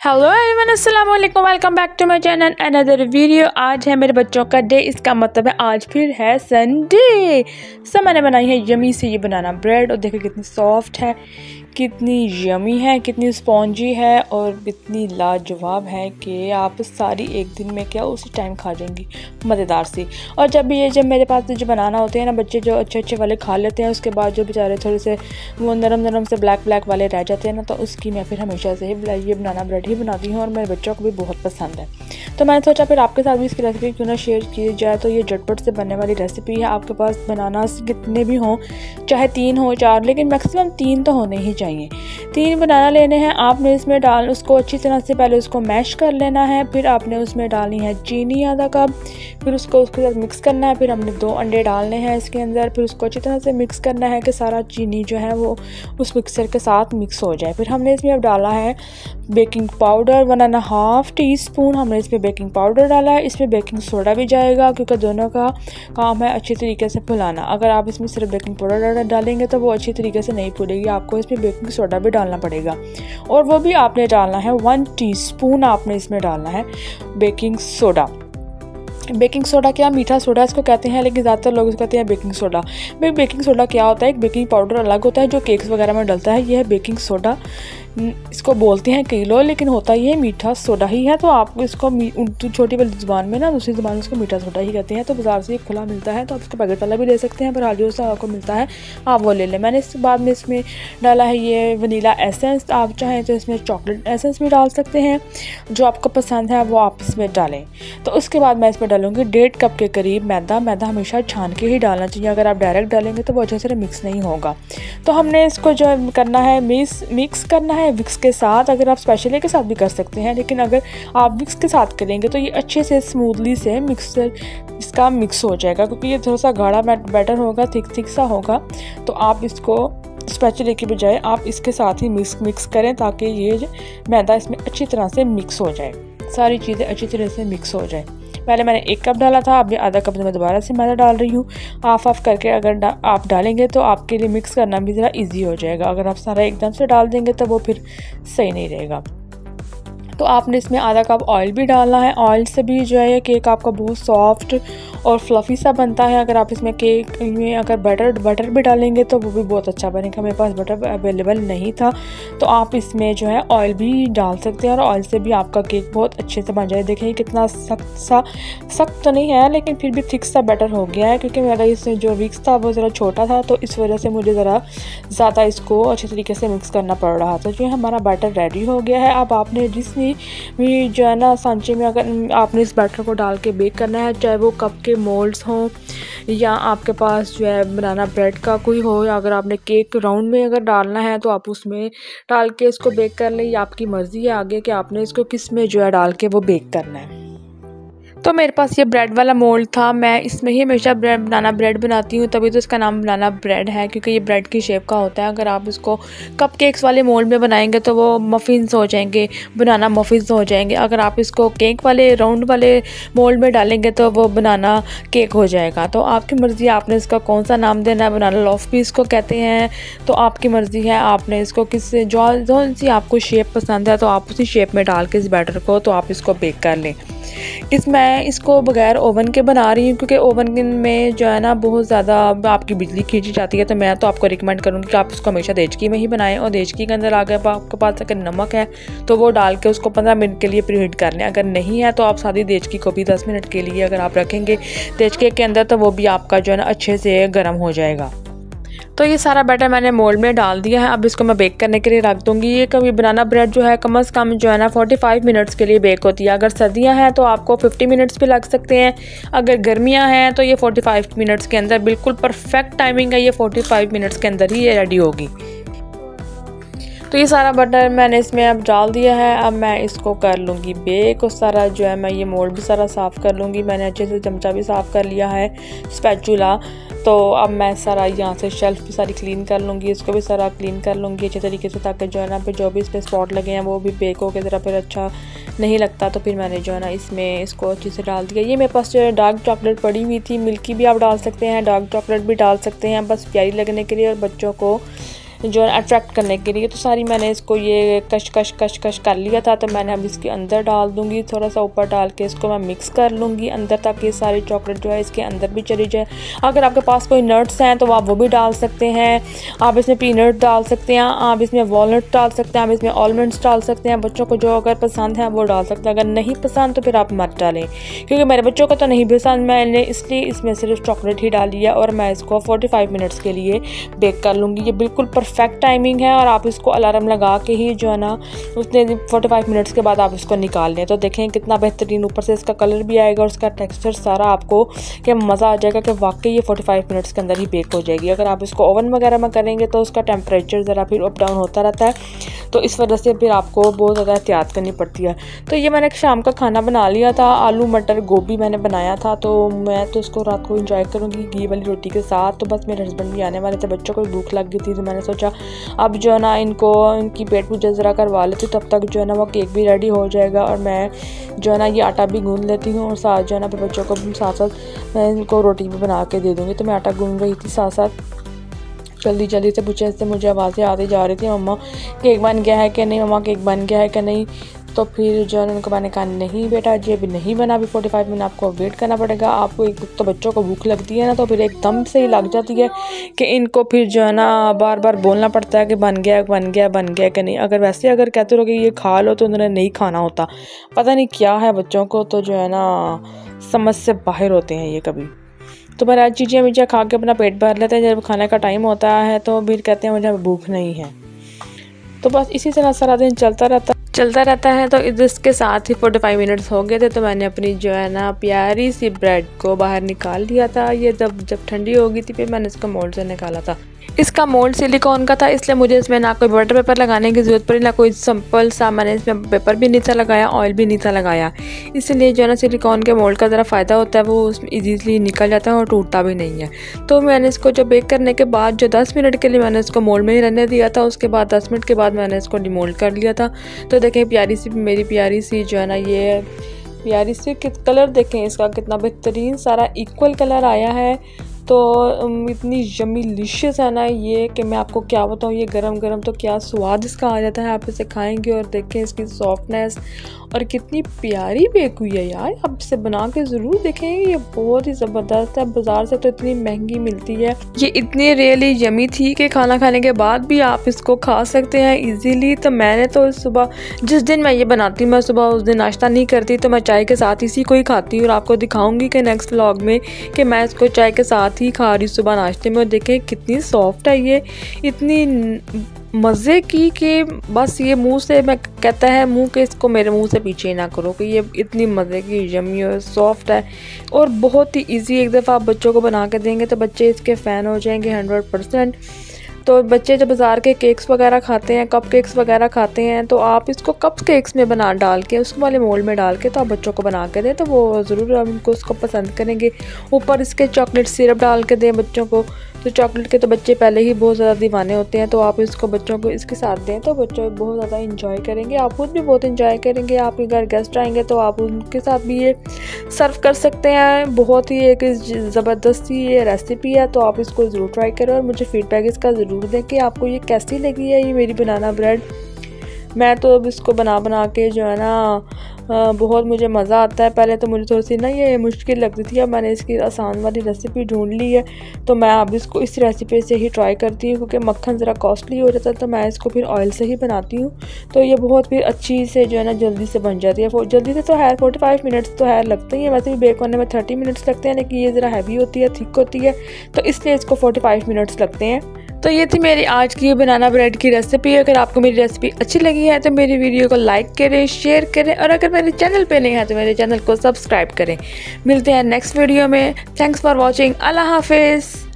Hello everyone, अस्सलाम वालेकुम, welcome back to my channel another video. आज है मेरे बच्चों का डे, इसका मतलब है आज फिर है संडे। सब मैंने बनाई है यमी से ये बनाना ब्रेड, और देखो कितनी सॉफ्ट है, कितनी यमी है, कितनी स्पॉन्जी है और इतनी लाजवाब है कि आप सारी एक दिन में क्या उसी टाइम खा जाएंगी, मज़ेदार सी। और जब मेरे पास जो बनाना होते हैं ना, बच्चे जो अच्छे वाले खा लेते हैं, उसके बाद जो बेचारे थोड़े से वो नरम से ब्लैक वाले रह जाते हैं ना, तो उसकी मैं फिर हमेशा से ये बनाना ब्रेड ही बनाती हूँ और मेरे बच्चों को भी बहुत पसंद है। तो मैंने सोचा फिर आपके साथ भी इसकी रेसिपी क्यों ना शेयर की जाए। तो ये झटपट से बनने वाली रेसिपी है। आपके पास बनाना कितने भी हों, चाहे 3 हो 4, लेकिन मैक्सिमम 3 तो होने ही चाहिए। 3 बनाना लेने हैं आपने, इसमें उसको अच्छी तरह से पहले उसको मैश कर लेना है। फिर आपने उसमें डालनी है चीनी आधा कप, फिर उसके साथ मिक्स करना है। फिर हमने 2 अंडे डालने हैं इसके अंदर, फिर उसको अच्छी तरह से मिक्स करना है कि सारा चीनी जो है वो उस मिक्सर के साथ मिक्स हो जाए। फिर हमने इसमें अब डाला है बेकिंग पाउडर 1.5 टीस्पून हमने इसमें बेकिंग पाउडर डाला है। इसमें बेकिंग सोडा भी जाएगा क्योंकि दोनों का काम है अच्छी तरीके से फुलाना। अगर आप इसमें सिर्फ बेकिंग पाउडर डालेंगे तो वो अच्छी तरीके से नहीं फूलेगी, आपको इसमें बेकिंग सोडा भी डालना पड़ेगा, और वो भी आपने डालना है 1 टीस्पून आपने इसमें डालना है बेकिंग सोडा। बेकिंग सोडा क्या मीठा सोडा इसको कहते हैं, लेकिन ज़्यादातर लोग इसको कहते हैं बेकिंग सोडा। बेकिंग सोडा क्या होता है, एक बेकिंग पाउडर अलग होता है जो केक्स वगैरह में डलता है, यह है बेकिंग सोडा। इसको बोलते हैं कई लोग, लेकिन होता ये मीठा सोडा ही है। तो आप इसको छोटी वाली ज़ुबान में ना, दूसरी ज़ुबान में इसको मीठा सोडा ही कहते हैं। तो बाज़ार से ये खुला मिलता है, तो आप इसको पैकेट वाला भी ले सकते हैं, पर आज से आपको मिलता है आप वो ले लें। मैंने इसके बाद में इसमें डाला है ये वनीला एसेंस। आप चाहें तो इसमें चॉकलेट एसेंस भी डाल सकते हैं, जो आपको पसंद है वो आप इसमें डालें। तो उसके बाद मैं इसमें डालूँगी 1.5 कप के करीब मैदा। मैदा हमेशा छान के ही डालना चाहिए, अगर आप डायरेक्ट डालेंगे तो वो अच्छे से मिक्स नहीं होगा। तो हमने इसको जो करना है मिक्स करना है विक्स के साथ। अगर आप स्पेशली के साथ भी कर सकते हैं, लेकिन अगर आप विक्स के साथ करेंगे तो ये अच्छे से स्मूथली से मिक्सर इसका मिक्स हो जाएगा, क्योंकि ये थोड़ा सा गाढ़ा बैटर होगा, थिक सा होगा। तो आप इसको स्पैचुले की बजाय आप इसके साथ ही मिक्स करें, ताकि ये मैदा इसमें अच्छी तरह से मिक्स हो जाए, सारी चीज़ें अच्छी तरह से मिक्स हो जाए। पहले मैंने 1 कप डाला था, अब आधा कप मैं दोबारा से मैदा डाल रही हूँ। हाफ करके अगर आप डालेंगे तो आपके लिए मिक्स करना भी ज़रा इजी हो जाएगा। अगर आप सारा एकदम से डाल देंगे तो वो फिर सही नहीं रहेगा। तो आपने इसमें आधा कप ऑयल भी डालना है। ऑयल से भी जो है केक आपका बहुत सॉफ्ट और फ्लफ़ी सा बनता है। अगर आप इसमें केक में अगर बटर भी डालेंगे तो वो भी बहुत अच्छा बनेगा। मेरे पास बटर अवेलेबल नहीं था, तो आप इसमें जो है ऑयल भी डाल सकते हैं, और ऑयल से भी आपका केक बहुत अच्छे से बन जाए। देखिए कितना सख्त तो नहीं है, लेकिन फिर भी थिक सा बैटर हो गया है, क्योंकि मेरा इसमें जो विक्स था वो ज़रा छोटा था, तो इस वजह से मुझे ज़रा ज़्यादा इसको अच्छे तरीके से मिक्स करना पड़ रहा था। जो है हमारा बैटर रेडी हो गया है। अब आपने जिसमें भी जो है ना सांचे में अगर आपने इस बैटर को डाल के बेक करना है, चाहे वो कप के मोल्ड्स हों या आपके पास जो है बनाना ब्रेड का कोई हो, या अगर आपने केक राउंड में अगर डालना है तो आप उसमें डाल के इसको बेक कर लें। ये आपकी मर्ज़ी है आगे कि आपने इसको किस में जो है डाल के वो बेक करना है। तो मेरे पास ये ब्रेड वाला मोल्ड था, मैं इसमें ही हमेशा बनाना ब्रेड बनाती हूँ, तभी तो इसका नाम बनाना ब्रेड है, क्योंकि ये ब्रेड की शेप का होता है। अगर आप इसको कप केक्स वाले मोल्ड में बनाएंगे तो वो मफ़िन्स हो जाएंगे, बनाना मफ़िन्स हो जाएंगे। अगर आप इसको केक वाले राउंड वाले मोल्ड में डालेंगे तो वो बनाना केक हो जाएगा। तो आपकी मर्ज़ी, आपने इसका कौन सा नाम देना है। बनाना लॉफ भी इसको कहते हैं, तो आपकी मर्ज़ी है आपने इसको किस जो सी आपको शेप पसंद है तो आप उसी शेप में डाल के इस बैटर को तो आप इसको बेक कर लें। मैं इसको बगैर ओवन के बना रही हूँ, क्योंकि ओवन में जो है ना बहुत ज़्यादा आपकी बिजली खींची जाती है। तो मैं तो आपको रिकमेंड करूँगी कि आप इसको हमेशा देचकी में ही बनाएं, और देचकी के अंदर आगे आपके पास अगर नमक है तो वो डाल के उसको 15 मिनट के लिए प्रीहीट कर लें। अगर नहीं है तो आप सादी देचकी को भी 10 मिनट के लिए अगर आप रखेंगे देचकी के अंदर तो वो भी आपका जो है ना अच्छे से गर्म हो जाएगा। तो ये सारा बैटर मैंने मोल्ड में डाल दिया है। अब इसको मैं बेक करने के लिए रख दूँगी। ये कभी बनाना ब्रेड जो है कम से कम जो है ना 45 मिनट्स के लिए बेक होती है। अगर सर्दियाँ हैं तो आपको 50 मिनट्स भी लग सकते हैं, अगर गर्मियाँ हैं तो ये 45 मिनट्स के अंदर बिल्कुल परफेक्ट टाइमिंग है। ये 45 मिनट्स के अंदर ही ये रेडी होगी। तो ये सारा बटर मैंने इसमें अब डाल दिया है। अब मैं इसको कर लूँगी बेक, और सारा जो है मैं ये मोल्ड भी सारा साफ़ कर लूँगी। मैंने अच्छे से चमचा भी साफ़ कर लिया है, स्पैचुला। तो अब मैं सारा यहाँ से शेल्फ भी सारी क्लीन कर लूँगी, इसको भी सारा क्लीन कर लूँगी अच्छे तरीके से, ताकि जो है ना फिर जो भी इस पर स्पॉट लगे हैं वो भी बेक हो के ज़रा फिर अच्छा नहीं लगता। तो फिर मैंने जो है ना इसमें इसको अच्छे से डाल दिया। ये मेरे पास जो है डार्क चॉकलेट पड़ी हुई थी, मिल्की भी आप डाल सकते हैं, डार्क चॉकलेट भी डाल सकते हैं, बस प्यारी लगने के लिए और बच्चों को जो है अट्रैक्ट करने के लिए। तो सारी मैंने इसको ये कश कर लिया था। तो मैंने अब इसके अंदर डाल दूँगी, थोड़ा सा ऊपर डाल के इसको मैं मिक्स कर लूँगी अंदर, ताकि ये सारी चॉकलेट जो है इसके अंदर भी चली जाए। अगर आपके पास कोई नट्स हैं तो आप वो भी डाल सकते हैं, आप इसमें पीनट डाल सकते हैं, आप इसमें वॉलनट डाल सकते हैं, आप इसमें आलमंड्स डाल सकते हैं। बच्चों को जो अगर पसंद है वो डाल सकते हैं, अगर नहीं पसंद तो फिर आप मत डालें, क्योंकि मेरे बच्चों को तो नहीं पसंद। मैंने इसलिए इसमें सिर्फ चॉकलेट ही डाली है और मैं इसको 45 मिनट्स के लिए बेक कर लूँगी। ये बिल्कुल परफेक्ट टाइमिंग है और आप इसको अलार्म लगा के ही जो है ना उसने 45 मिनट्स के बाद आप इसको निकाल लें। तो देखें कितना बेहतरीन ऊपर से इसका कलर भी आएगा और उसका टेक्सचर सारा आपको कि मज़ा आ जाएगा कि वाकई ये 45 मिनट्स के अंदर ही बेक हो जाएगी। अगर आप इसको ओवन वगैरह में करेंगे तो उसका टेम्परेचर ज़रा फिर अप डाउन होता रहता है, तो इस वजह से फिर आपको बहुत ज़्यादा एहतियात करनी पड़ती है। तो ये मैंने शाम का खाना बना लिया था, आलू मटर गोभी मैंने बनाया था। तो मैं तो इसको रात को एंजॉय करूँगी घी वाली रोटी के साथ। तो बस मेरे हस्बैंड भी आने वाले थे, बच्चों को भूख लग गई थी, तो मैंने सोचा अब जो है ना इनकी पेट पूजा ज़रा करवा लेती, तब तक जो है ना वो केक भी रेडी हो जाएगा और मैं जो है ना ये आटा भी गूंद लेती हूँ और साथ जो है ना फिर बच्चों को साथ साथ मैं इनको रोटी भी बना के दे दूँगी। तो मैं आटा गूंद रही थी साथ साथ, जल्दी से पूछे से मुझे आवाज़ें आती जा रही थी, मम्मा केक बन गया है कि नहीं, मम्मा केक बन गया है कि नहीं। तो फिर जो है उनको मैंने कहा नहीं बेटा जी अभी नहीं बना, अभी 45 मिनट आपको वेट करना पड़ेगा। आपको एक तो बच्चों को भूख लगती है ना, तो फिर एकदम से ही लग जाती है कि इनको फिर जो है ना बार बार बोलना पड़ता है कि बन गया कि नहीं। अगर वैसे अगर कहते रहो कि ये खा लो तो उन्होंने नहीं खाना होता, पता नहीं क्या है बच्चों को, तो जो है ना समझ से बाहर होते हैं ये कभी। तो मेरा आज चीज़ें खा के अपना पेट भर लेते हैं, जब खाने का टाइम होता है तो फिर कहते हैं मुझे भूख नहीं है। तो बस इसी तरह सारा दिन चलता रहता है। तो इसके साथ ही 45 मिनट्स हो गए थे, तो मैंने अपनी जो है ना प्यारी सी ब्रेड को बाहर निकाल लिया था। ये जब ठंडी हो गई थी फिर मैंने इसको मोल्ड से निकाला था। इसका मोल्ड सिलिकॉन का था, इसलिए मुझे इसमें ना कोई बटर पेपर लगाने की ज़रूरत पड़ी, ना कोई सिंपल सा मैंने इसमें पेपर भी नहीं था लगाया, ऑयल भी नहीं था लगाया। इसलिए जो है ना सिलिकॉन के मोल्ड का ज़रा फ़ायदा होता है, वो उसमें ईजीली निकल जाता है और टूटता भी नहीं है। तो मैंने इसको जो बेक करने के बाद जो 10 मिनट के लिए मैंने इसको मोल्ड में ही रहने दिया था, उसके बाद 10 मिनट के बाद मैंने इसको डिमोल्ड कर लिया था। तो देखें मेरी प्यारी सी जो है ना ये प्यारी सी कलर देखें इसका कितना बेहतरीन सारा इक्वल कलर आया है। तो इतनी यम्मी डिलिशियस है ना ये कि मैं आपको क्या बताऊँ, ये गरम गरम तो क्या स्वाद इसका आ जाता है। आप इसे खाएंगे और देखें इसकी सॉफ्टनेस और कितनी प्यारी बेक हुई है यार। आप इसे बना के ज़रूर देखें, ये बहुत ही ज़बरदस्त है। बाज़ार से तो इतनी महंगी मिलती है, ये इतनी रियली यम्मी थी कि खाना खाने के बाद भी आप इसको खा सकते हैं इजीली। तो मैंने तो सुबह जिस दिन मैं ये बनाती हूँ, मैं सुबह उस दिन नाश्ता नहीं करती, तो मैं चाय के साथ इसी को ही खाती हूँ और आपको दिखाऊंगी कि नेक्स्ट व्लॉग में कि मैं इसको चाय के साथ ही खा रही सुबह नाश्ते में। और देखें कितनी सॉफ्ट है ये, इतनी मज़े की कि बस ये मुंह से मैं कहता है मुंह के इसको मेरे मुंह से पीछे ना करो कि ये इतनी मज़े की यम्मी और सॉफ्ट है और बहुत ही इजी। एक दफ़ा आप बच्चों को बना के देंगे तो बच्चे इसके फ़ैन हो जाएंगे 100%। तो बच्चे जब बाज़ार के केक्स वगैरह खाते हैं, कप केक्स वगैरह खाते हैं, तो आप इसको कप केक्स में बना डाल के उस वाले मोल्ड में डाल के तो आप बच्चों को बना के दें, तो वो ज़रूर उनको उसको पसंद करेंगे। ऊपर इसके चॉकलेट सिरप डाल के दें बच्चों को। तो चॉकलेट के तो बच्चे पहले ही बहुत ज़्यादा दीवाने होते हैं, तो आप इसको बच्चों को इसके साथ दें तो बच्चे बहुत ज़्यादा इंजॉय करेंगे, आप खुद भी बहुत इंजॉय करेंगे। आपके घर गेस्ट आएंगे तो आप उनके साथ भी ये सर्व कर सकते हैं। बहुत ही एक ज़बरदस्त ये रेसिपी है, तो आप इसको ज़रूर ट्राई करें और मुझे फीडबैक इसका ज़रूर दें कि आपको ये कैसी लगी है ये मेरी बनाना ब्रेड। मैं तो अब इसको बना के जो है ना बहुत मुझे मज़ा आता है। पहले तो मुझे थोड़ी सी ना ये मुश्किल लगती थी, अब मैंने इसकी आसान वाली रेसिपी ढूंढ ली है, तो मैं अब इसको इस रेसिपी से ही ट्राई करती हूँ, क्योंकि मक्खन ज़रा कॉस्टली हो जाता है, तो मैं इसको फिर ऑयल से ही बनाती हूँ। तो ये बहुत फिर अच्छी से जो है ना जल्दी से बन जाती है। जल्दी से तो है 45 मिनट्स तो है लगते ही हैं, वैसे भी बेक होने में 30 मिनट्स लगते हैं, लेकिन ये ज़रा हैवी होती है, थिक होती है, तो इसलिए इसको 45 मिनट्स लगते हैं। तो ये थी मेरी आज की बनाना ब्रेड की रेसिपी। अगर आपको मेरी रेसिपी अच्छी लगी है तो मेरी वीडियो को लाइक करें, शेयर करें और अगर मेरे चैनल पे नहीं है तो मेरे चैनल को सब्सक्राइब करें। मिलते हैं नेक्स्ट वीडियो में। Thanks for watching. अल्लाह हाफिज़।